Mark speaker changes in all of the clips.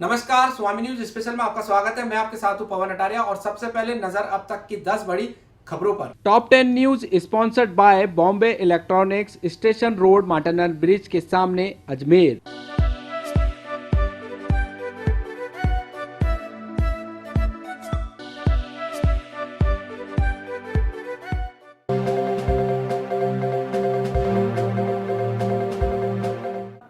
Speaker 1: नमस्कार, स्वामी news special में आपका स्वागत है। मैं आपके साथ हूं पवन अटारिया और सबसे पहले नजर अब तक की 10 बड़ी खबरों पर। Top 10 news sponsored by Bombay electronics, station road, माटनर ब्रिज के सामने, अजमेर।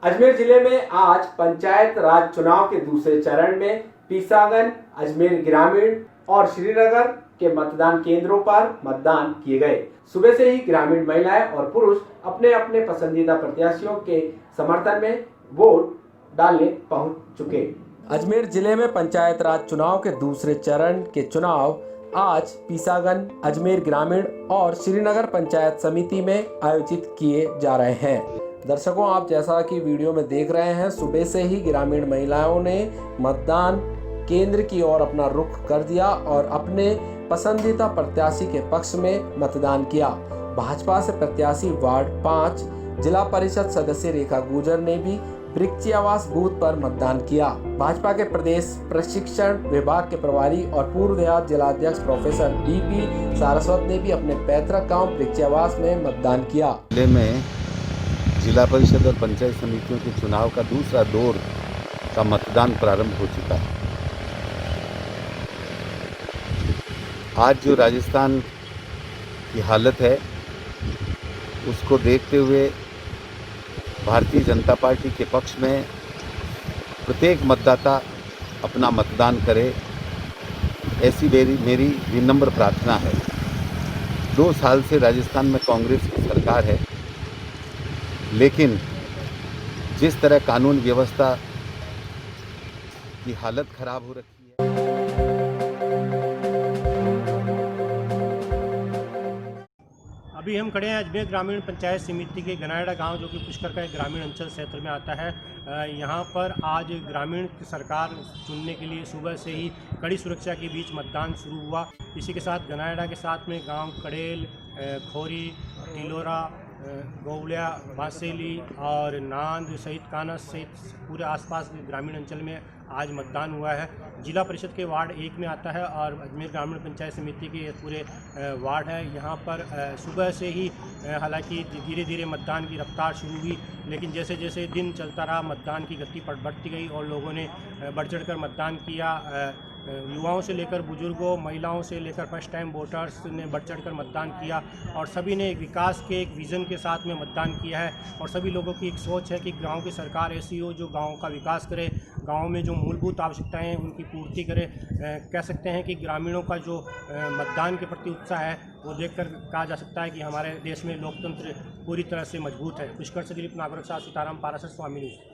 Speaker 1: अजमेर जिले में आज पंचायत राज चुनाव के दूसरे चरण में पीसागन, अजमेर ग्रामीण और श्रीनगर के मतदान केंद्रों पर मतदान किए गए। सुबह से ही ग्रामीण महिलाएं और पुरुष अपने अपने पसंदीदा प्रत्याशियों के समर्थन में वोट डालने पहुंच चुके। अजमेर जिले में पंचायत राज चुनाव के दूसरे चरण के चुनाव आज पीसागन, अजमेर ग्रामीण और श्रीनगर पंचायत समिति में आयोजित किए जा रहे हैं। दर्शकों, आप जैसा कि वीडियो में देख रहे हैं, सुबह से ही ग्रामीण महिलाओं ने मतदान केंद्र की ओर अपना रुख कर दिया और अपने पसंदीदा प्रत्याशी के पक्ष में मतदान किया। भाजपा से प्रत्याशी वार्ड 5 जिला परिषद सदस्य रेखा गुर्जर ने भी वृक्षी आवास बूथ पर मतदान किया। भाजपा के प्रदेश प्रशिक्षण विभाग के प्रभारी और पूर्व देहात जिलाध्यक्ष प्रोफेसर डीपी सारस्वत ने भी अपने पैतृक गाँव वृक्षी आवास में मतदान किया।
Speaker 2: जिले में जिला परिषद और पंचायत समितियों के चुनाव का दूसरा दौर का मतदान प्रारंभ हो चुका है। आज जो राजस्थान की हालत है उसको देखते हुए भारतीय जनता पार्टी के पक्ष में प्रत्येक मतदाता अपना मतदान करे, ऐसी मेरी विनम्र प्रार्थना है। 2 साल से राजस्थान में कांग्रेस की सरकार है, लेकिन जिस तरह कानून व्यवस्था की हालत खराब हो रखी है।
Speaker 3: अभी हम खड़े हैं अजमेर ग्रामीण पंचायत समिति के गनायड़ा गांव, जो कि पुष्कर का एक ग्रामीण अंचल क्षेत्र में आता है। यहां पर आज ग्रामीण की सरकार चुनने के लिए सुबह से ही कड़ी सुरक्षा के बीच मतदान शुरू हुआ। इसी के साथ गनायड़ा के साथ में गांव कड़ेल, खोरी, टिलोरा, गौलिया, बासेली और नांद सहित कानस सहित पूरे आसपास ग्रामीण अंचल में आज मतदान हुआ है। जिला परिषद के वार्ड 1 में आता है और अजमेर ग्रामीण पंचायत समिति के पूरे वार्ड है। यहाँ पर सुबह से ही हालांकि धीरे धीरे मतदान की रफ्तार शुरू हुई, लेकिन जैसे जैसे दिन चलता रहा मतदान की गति बढ़ती गई और लोगों ने बढ़ चढ़ कर मतदान किया। युवाओं से लेकर बुजुर्गों, महिलाओं से लेकर फर्स्ट टाइम वोटर्स ने बढ़ चढ़ कर मतदान किया और सभी ने विकास के एक विज़न के साथ में मतदान किया है। और सभी लोगों की एक सोच है कि गांव की सरकार ऐसी हो जो गांव का विकास करे, गांव में जो मूलभूत आवश्यकताएं हैं उनकी पूर्ति करे। कह सकते हैं कि ग्रामीणों का जो मतदान के प्रति उत्साह है वो देखकर कहा जा सकता है कि हमारे देश में लोकतंत्र पूरी तरह से मजबूत है। पुष्कर से दिलीप नागरक साथ सीताराम पारासर, स्वामी न्यूज।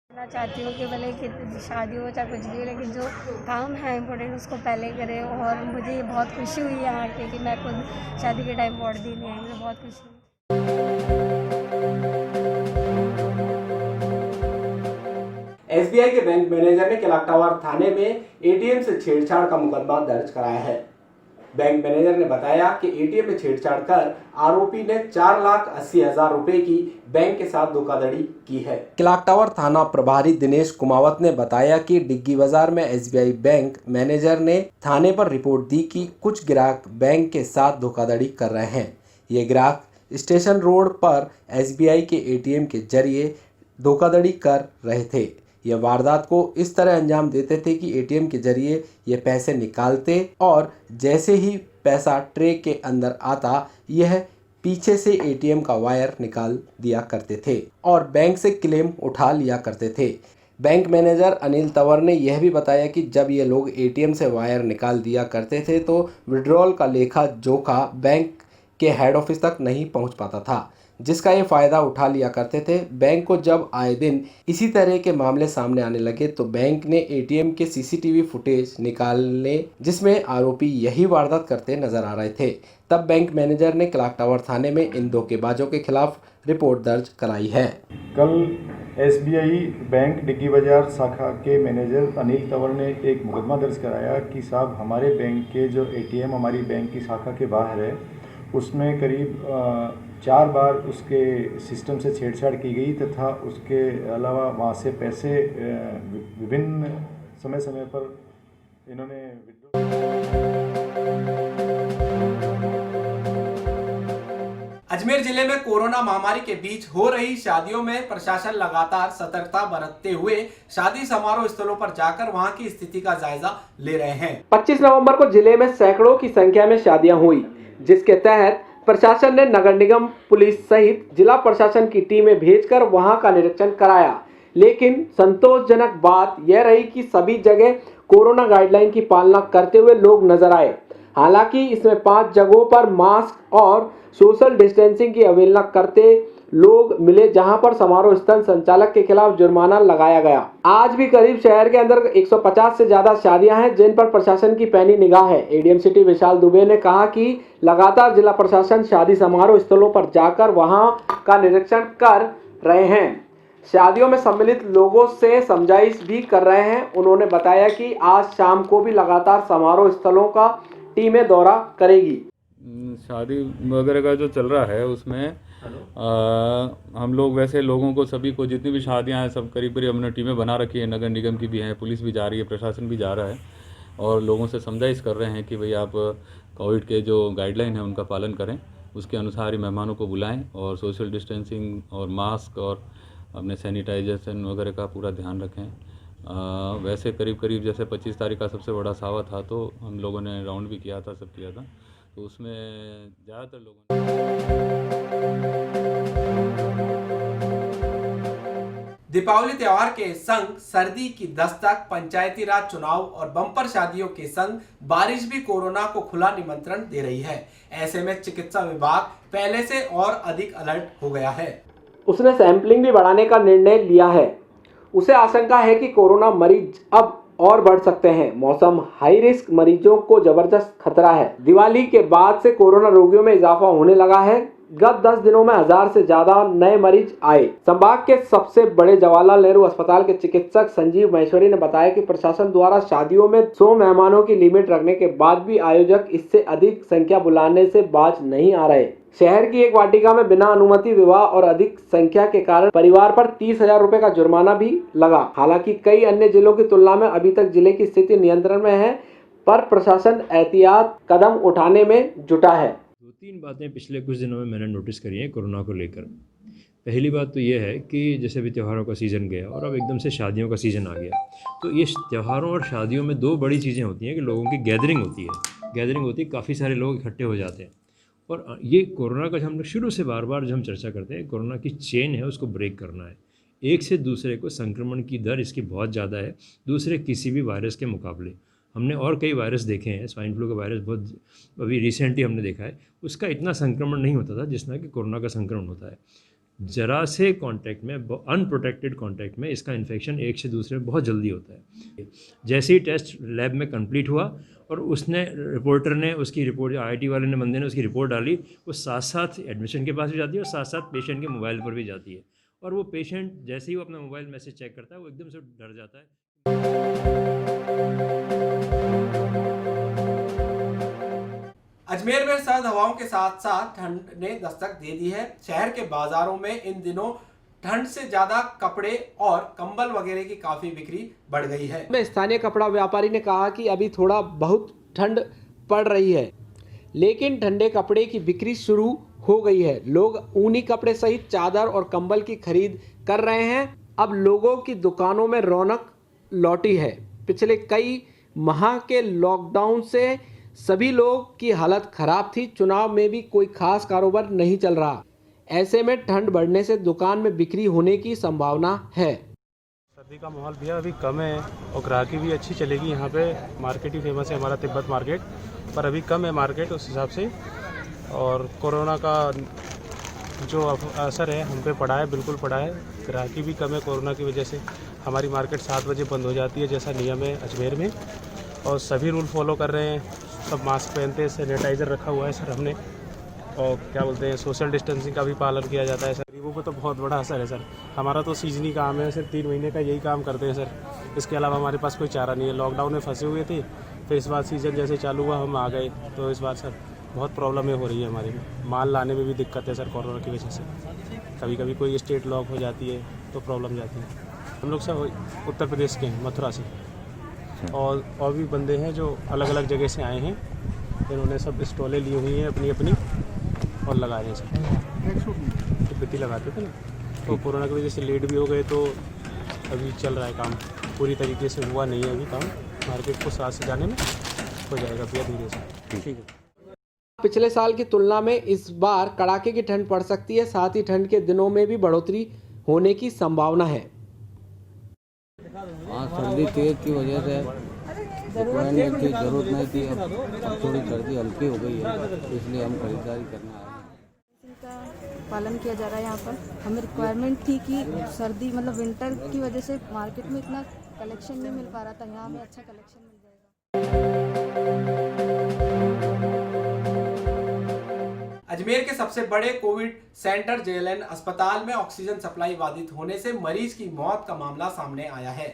Speaker 4: मैं चाहती हूँ कि भले कि शादी हो चाहे कुछ भी हो, लेकिन जो काम है इम्पोर्टेंट उसको पहले करें। और मुझे ये बहुत खुशी हुई यहाँ आके कि मैं खुद शादी के टाइम वोट देने आई, मुझे बहुत खुशी हुई।
Speaker 1: एसबीआई के बैंक मैनेजर ने क्लॉक टावर थाने में एटीएम से छेड़छाड़ का मुकदमा दर्ज कराया है। बैंक मैनेजर ने बताया कि एटीएम में छेड़छाड़ कर आरोपी ने 4,80,000 रुपए की बैंक के साथ धोखाधड़ी की है। क्लॉक टावर थाना प्रभारी दिनेश कुमावत ने बताया कि डिग्गी बाजार में एसबीआई बैंक मैनेजर ने थाने पर रिपोर्ट दी कि कुछ ग्राहक बैंक के साथ धोखाधड़ी कर रहे हैं। ये ग्राहक स्टेशन रोड पर एसबीआई के एटीएम के जरिए धोखाधड़ी कर रहे थे। यह वारदात को इस तरह अंजाम देते थे कि एटीएम के जरिए ये पैसे निकालते और जैसे ही पैसा ट्रे के अंदर आता यह पीछे से एटीएम का वायर निकाल दिया करते थे और बैंक से क्लेम उठा लिया करते थे। बैंक मैनेजर अनिल तंवर ने यह भी बताया कि जब ये लोग एटीएम से वायर निकाल दिया करते थे तो विड्रॉल का लेखा जोखा बैंक के हेड ऑफिस तक नहीं पहुंच पाता था, जिसका ये फ़ायदा उठा लिया करते थे। बैंक को जब आए दिन इसी तरह के मामले सामने आने लगे तो बैंक ने एटीएम के सीसीटीवी फुटेज निकालने जिसमें आरोपी यही वारदात करते नजर आ रहे थे। तब बैंक मैनेजर ने क्लॉक टावर थाने में इन धोखेबाजों के खिलाफ रिपोर्ट दर्ज कराई है।
Speaker 5: कल एसबीआई बैंक डिग्गी बाजार शाखा के मैनेजर अनिल तंवर ने एक मुकदमा दर्ज कराया कि साहब हमारे बैंक के जो एटीएम हमारी बैंक की शाखा के बाहर है उसमें करीब 4 बार उसके सिस्टम से छेड़छाड़ की गई तथा उसके अलावा वहाँ से पैसे विभिन्न समय समय पर इन्होंने
Speaker 1: अजमेर जिले में कोरोना महामारी के बीच हो रही शादियों में प्रशासन लगातार सतर्कता बरतते हुए शादी समारोह स्थलों पर जाकर वहां की स्थिति का जायजा ले रहे हैं। 25 नवंबर को जिले में सैकड़ों की संख्या में शादियां हुई, जिसके तहत प्रशासन ने नगर निगम, पुलिस सहित जिला प्रशासन की टीमें भेजकर वहां का निरीक्षण कराया। लेकिन संतोषजनक बात यह रही कि सभी जगह कोरोना गाइडलाइन की पालना करते हुए लोग नजर आए। हालांकि इसमें 5 जगहों पर मास्क और सोशल डिस्टेंसिंग की अवहेलना करते लोग मिले, जहां पर समारोह स्थल संचालक के खिलाफ जुर्माना लगाया गया। आज भी करीब शहर के अंदर 150 से ज्यादा शादियां हैं जिन पर प्रशासन की पैनी निगाह है। एडीएम सिटी विशाल दुबे ने कहा कि लगातार जिला प्रशासन शादी समारोह स्थलों पर जाकर वहां का निरीक्षण कर रहे हैं, शादियों में सम्मिलित लोगों से समझाइश भी कर रहे हैं। उन्होंने बताया कि आज शाम को भी लगातार समारोह स्थलों का टीमें दौरा करेगी।
Speaker 6: शादी वगैरह का जो चल रहा है उसमें हम लोग वैसे लोगों को, सभी को, जितनी भी शादियां हैं सब करीब करीब हमने टीमें बना रखी है। नगर निगम की भी हैं, पुलिस भी जा रही है, प्रशासन भी जा रहा है और लोगों से समझाइश कर रहे हैं कि भाई आप कोविड के जो गाइडलाइन है उनका पालन करें, उसके अनुसार ही मेहमानों को बुलाएं और सोशल डिस्टेंसिंग और मास्क और अपने सैनिटाइजेशन वगैरह का पूरा ध्यान रखें। वैसे करीब करीब जैसे 25 तारीख का सबसे बड़ा सावा था तो हम लोगों ने राउंड भी किया था, सब किया था, तो उसमें ज़्यादातर लोगों
Speaker 1: दीपावली त्योहार के संग सर्दी की दस्तक, पंचायती राज चुनाव और बम्पर शादियों के संग बारिश भी कोरोना को खुला निमंत्रण दे रही है। ऐसे में चिकित्सा विभाग पहले से और अधिक अलर्ट हो गया है। उसने सैंपलिंग भी बढ़ाने का निर्णय लिया है। उसे आशंका है कि कोरोना मरीज अब और बढ़ सकते हैं। मौसम हाई रिस्क मरीजों को जबरदस्त खतरा है। दिवाली के बाद से कोरोना रोगियों में इजाफा होने लगा है। गत 10 दिनों में 1000 से ज्यादा नए मरीज आए। संभाग के सबसे बड़े जवाहरलाल नेहरू अस्पताल के चिकित्सक संजीव महेश्वरी ने बताया कि प्रशासन द्वारा शादियों में 100 मेहमानों की लिमिट रखने के बाद भी आयोजक इससे अधिक संख्या बुलाने से बाज नहीं आ रहे। शहर की एक वाटिका में बिना अनुमति विवाह और अधिक संख्या के कारण परिवार पर 30,000 रुपए का जुर्माना भी लगा। हालांकि कई अन्य जिलों की तुलना में अभी तक जिले की स्थिति नियंत्रण में है, पर प्रशासन एहतियात कदम उठाने में जुटा है।
Speaker 7: 2-3 बातें पिछले कुछ दिनों में मैंने नोटिस करी हैं कोरोना को लेकर। पहली बात तो ये है कि जैसे अभी त्योहारों का सीज़न गया और अब एकदम से शादियों का सीज़न आ गया, तो ये त्योहारों और शादियों में 2 बड़ी चीज़ें होती हैं कि लोगों की गैदरिंग होती है, काफ़ी सारे लोग इकट्ठे हो जाते हैं। और ये कोरोना का हम लोग शुरू से बार बार जो हम चर्चा करते हैं, कोरोना की चेन है उसको ब्रेक करना है। एक से दूसरे को संक्रमण की दर इसकी बहुत ज़्यादा है दूसरे किसी भी वायरस के मुकाबले। हमने और कई वायरस देखे हैं, स्वाइन फ्लू का वायरस बहुत अभी रिसेंटली हमने देखा है, उसका इतना संक्रमण नहीं होता था जितना कि कोरोना का संक्रमण होता है। जरा से कांटेक्ट में, अनप्रोटेक्टेड कांटेक्ट में इसका इन्फेक्शन एक से दूसरे में बहुत जल्दी होता है। जैसे ही टेस्ट लैब में कंप्लीट हुआ और उसने रिपोर्टर ने उसकी रिपोर्ट, IIT वाले ने, बंदे ने उसकी रिपोर्ट डाली, वो साथ साथ एडमिशन के पास भी जाती है और साथ साथ पेशेंट के मोबाइल पर भी जाती है। और वो पेशेंट जैसे ही वो अपना मोबाइल मैसेज चेक करता है वो एकदम से डर जाता है।
Speaker 1: अजमेर में सर्द हवाओं के साथ साथ ठंड ने दस्तक दे दी है। शहर के बाजारों में इन दिनों ठंड से ज्यादा कपड़े और कंबल वगैरह की काफी बिक्री बढ़ गई है। स्थानीय कपड़ा व्यापारी ने कहा कि अभी थोड़ा बहुत ठंड पड़ रही है, लेकिन ठंडे कपड़े की बिक्री शुरू हो गई है। लोग ऊनी कपड़े सहित चादर और कंबल की खरीद कर रहे हैं। अब लोगों की दुकानों में रौनक लौटी है। पिछले कई माह के लॉकडाउन से सभी लोग की हालत खराब थी। चुनाव में भी कोई खास कारोबार नहीं चल रहा। ऐसे में ठंड बढ़ने से दुकान में बिक्री होने की संभावना है।
Speaker 8: सर्दी का माहौल भी अभी कम है और ग्राहकी भी अच्छी चलेगी। यहाँ पे मार्केट ही फेमस है हमारा तिब्बत मार्केट, पर अभी कम है मार्केट उस हिसाब से। और कोरोना का जो असर है हम पे पड़ा है, बिल्कुल पड़ा है। ग्राहकी भी कम है कोरोना की वजह से। हमारी मार्केट 7 बजे बंद हो जाती है जैसा नियम है अजमेर में, और सभी रूल फॉलो कर रहे हैं। सब मास्क पहनते हैं, सैनिटाइज़र रखा हुआ है सर हमने, और क्या बोलते हैं सोशल डिस्टेंसिंग का भी पालन किया जाता है सर। गरीबों को तो बहुत बड़ा असर है सर। हमारा तो सीजनी काम है, सिर्फ 3 महीने का यही काम करते हैं सर। इसके अलावा हमारे पास कोई चारा नहीं है। लॉकडाउन में फंसे हुए थे, फिर इस बार सीज़न जैसे चालू हुआ हम आ गए, तो इस बार सर बहुत प्रॉब्लमें हो रही है हमारी में, माल लाने में भी दिक्कत है सर कोरोना की वजह से। कभी कभी कोई स्टेट लॉक हो जाती है तो प्रॉब्लम जाती है। हम लोग सब उत्तर प्रदेश के हैं, मथुरा से, और भी बंदे हैं जो अलग अलग जगह से आए हैं। इन्होंने सब स्टॉलें ली हुई हैं अपनी अपनी और लगा रहे हैं सब। तो बित्ती लगाते थे ना, तो कोरोना की वजह से लेट भी हो गए, तो अभी चल रहा है काम, पूरी तरीके से हुआ नहीं है अभी काम। मार्केट को साथ से जाने में हो जाएगा भैया धीरे से। ठीक है।
Speaker 1: पिछले साल की तुलना में इस बार कड़ाके की ठंड पड़ सकती है, साथ ही ठंड के दिनों में भी बढ़ोतरी होने की संभावना है।
Speaker 9: सर्दी तेज की वजह से पहनने की जरूरत नहीं थी, अब थोड़ी सर्दी हल्की हो गई है, इसलिए हम खरीदारी करने आए हैं।
Speaker 10: का पालन किया जा रहा है यहाँ पर। हमें रिक्वायरमेंट थी कि सर्दी मतलब विंटर की वजह से मार्केट में इतना कलेक्शन नहीं मिल पा रहा था, यहाँ हमें अच्छा कलेक्शन मिल जाएगा।
Speaker 1: अजमेर के सबसे बड़े कोविड सेंटर JLN अस्पताल में ऑक्सीजन सप्लाई बाधित होने से मरीज की मौत का मामला सामने आया है।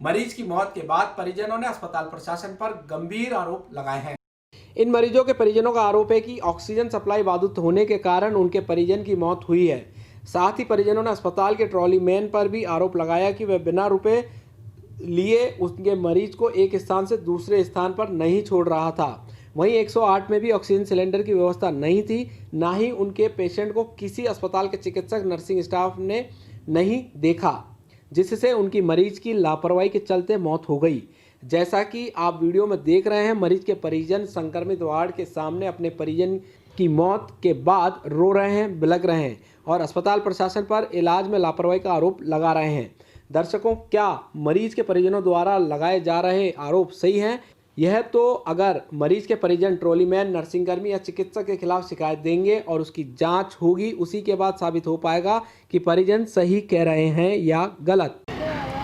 Speaker 1: मरीज की मौत के बाद परिजनों ने अस्पताल प्रशासन पर गंभीर आरोप लगाए हैं। इन मरीजों के परिजनों का आरोप है कि ऑक्सीजन सप्लाई बाधित होने के कारण उनके परिजन की मौत हुई है। साथ ही परिजनों ने अस्पताल के ट्रॉली मैन पर भी आरोप लगाया कि वह बिना रुपए लिए उसके मरीज को एक स्थान से दूसरे स्थान पर नहीं छोड़ रहा था। वहीं 108 में भी ऑक्सीजन सिलेंडर की व्यवस्था नहीं थी, ना ही उनके पेशेंट को किसी अस्पताल के चिकित्सक नर्सिंग स्टाफ ने नहीं देखा, जिससे उनकी मरीज की लापरवाही के चलते मौत हो गई। जैसा कि आप वीडियो में देख रहे हैं, मरीज के परिजन संक्रमित वार्ड के सामने अपने परिजन की मौत के बाद रो रहे हैं, बिलख रहे हैं और अस्पताल प्रशासन पर इलाज में लापरवाही का आरोप लगा रहे हैं। दर्शकों, क्या मरीज के परिजनों द्वारा लगाए जा रहे आरोप सही हैं? यह तो अगर मरीज के परिजन ट्रॉलीमैन, नर्सिंगकर्मी या चिकित्सक के खिलाफ शिकायत देंगे और उसकी जांच होगी, उसी के बाद साबित हो पाएगा कि परिजन सही कह रहे हैं या गलत।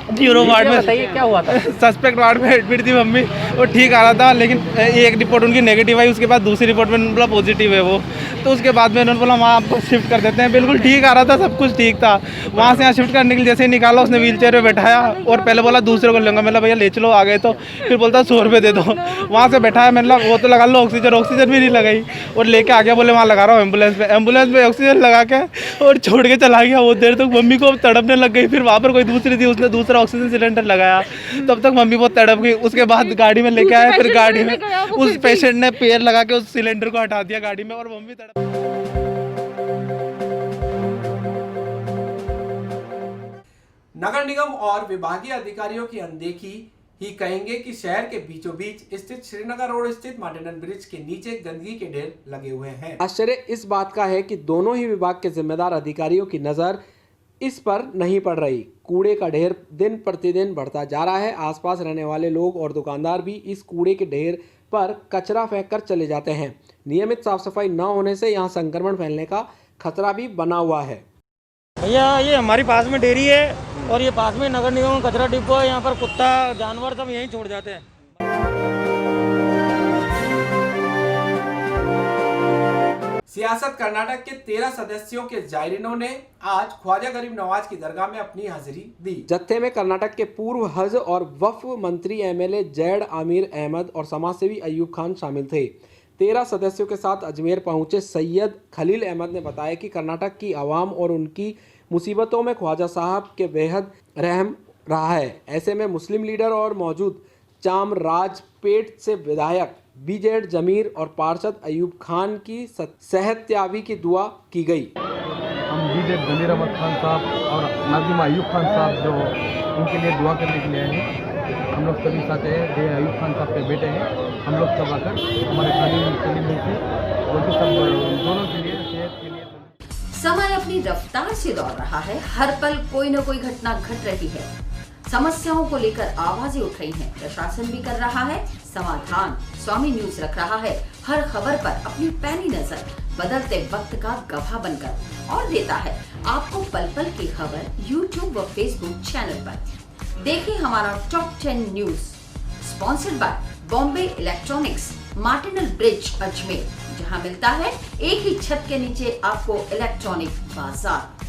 Speaker 11: जीरो वार्ड में बताइए क्या हुआ था? सस्पेक्ट वार्ड में एडमिट थी मम्मी, वो ठीक आ रहा था, लेकिन एक रिपोर्ट उनकी नेगेटिव आई, उसके बाद दूसरी रिपोर्ट में बोला पॉजिटिव है वो, तो उसके बाद में उन्होंने बोला वहाँ आपको शिफ्ट कर देते हैं। बिल्कुल ठीक आ रहा था, सब कुछ ठीक था। वहाँ से यहाँ शिफ्ट करने के लिए जैसे ही निकाला, उसने व्हील चेयर पर बैठाया और पहले बोला दूसरे को लूँगा। मैंने भैया ले चलो, आ गए तो फिर बोलता 100 रुपये दे दो। वहाँ से बैठाया, मैंने वो तो लगा लो ऑक्सीजन भी नहीं लगाई और लेके आ गया, बोले वहाँ लगा रहा हूँ एम्बुलेंस में ऑक्सीजन लगा के और छोड़ के चला गया। वो देर तक मम्मी को तड़पने लग गई। फिर वहाँ पर कोई दूसरी थी, उसने दूसरा ऑक्सीजन सिलेंडर लगाया, तब तक मम्मी बहुत तड़प गई। उसके बाद गाड़ी में लेके आए, फिर गाड़ी में उस पेशेंट ने पैर लगा के उस सिलेंडर को हटा दिया गाड़ी में और मम्मी तड़प।
Speaker 1: नगर निगम और विभागीय अधिकारियों की अनदेखी ही कहेंगे कि शहर के बीचों बीच स्थित श्रीनगर रोड स्थित मार्टिनन ब्रिज के नीचे गंदगी के ढेर लगे हुए हैं। आश्चर्य इस बात का है कि दोनों ही विभाग के जिम्मेदार अधिकारियों की नजर इस पर नहीं पड़ रही। कूड़े का ढेर दिन प्रतिदिन बढ़ता जा रहा है। आसपास रहने वाले लोग और दुकानदार भी इस कूड़े के ढेर पर कचरा फेंक कर चले जाते हैं। नियमित साफ सफाई न होने से यहाँ संक्रमण फैलने का खतरा भी बना हुआ है।
Speaker 11: भैया ये हमारी पास में डेयरी है और ये पास में नगर निगम कचरा डिब्बा है। यहाँ पर कुत्ता जानवर सब यहीं छोड़ जाते हैं।
Speaker 1: सियासत कर्नाटक के 13 सदस्यों के जायरीनों ने आज ख्वाजा गरीब नवाज की दरगाह में अपनी हाजिरी दी। जत्थे में कर्नाटक के पूर्व हज और वक्फ मंत्री MLA जैड आमिर अहमद और समाजसेवी अयूब खान शामिल थे। 13 सदस्यों के साथ अजमेर पहुंचे सैयद खलील अहमद ने बताया कि कर्नाटक की आवाम और उनकी मुसीबतों में ख्वाजा साहब के बेहद रहम रहा है। ऐसे में मुस्लिम लीडर और मौजूद चामराजपेट से विधायक BZ जमीर और पार्षद अयूब खान की सेहतयाबी की दुआ की गई।
Speaker 5: हम BZ जमीर अहमद खान साहब और नाज़िमा अयूब खान साहब जो उनके लिए दुआ करने के लिए आए हैं। हम लोग सभी साथ हैं, ये अयूब खान साहब के बेटे हैं। हम लोग सब आकर हमारे सलीम से और सब दोनों के लिए सेहत के लिए।
Speaker 12: समय अपनी रफ्तार से दौड़ रहा है, हर पल कोई न कोई घटना घट रही है। समस्याओं को लेकर आवाजें उठ रही हैं, प्रशासन भी कर रहा है समाधान। स्वामी न्यूज रख रहा है हर खबर पर अपनी पैनी नजर, बदलते वक्त का गवाह बनकर, और देता है आपको पल पल की खबर YouTube व Facebook चैनल पर। देखिए हमारा top 10 news, sponsored by Bombay electronics, Martindale bridge Ajmer, जहां मिलता है एक ही छत के नीचे आपको इलेक्ट्रॉनिक बाजार।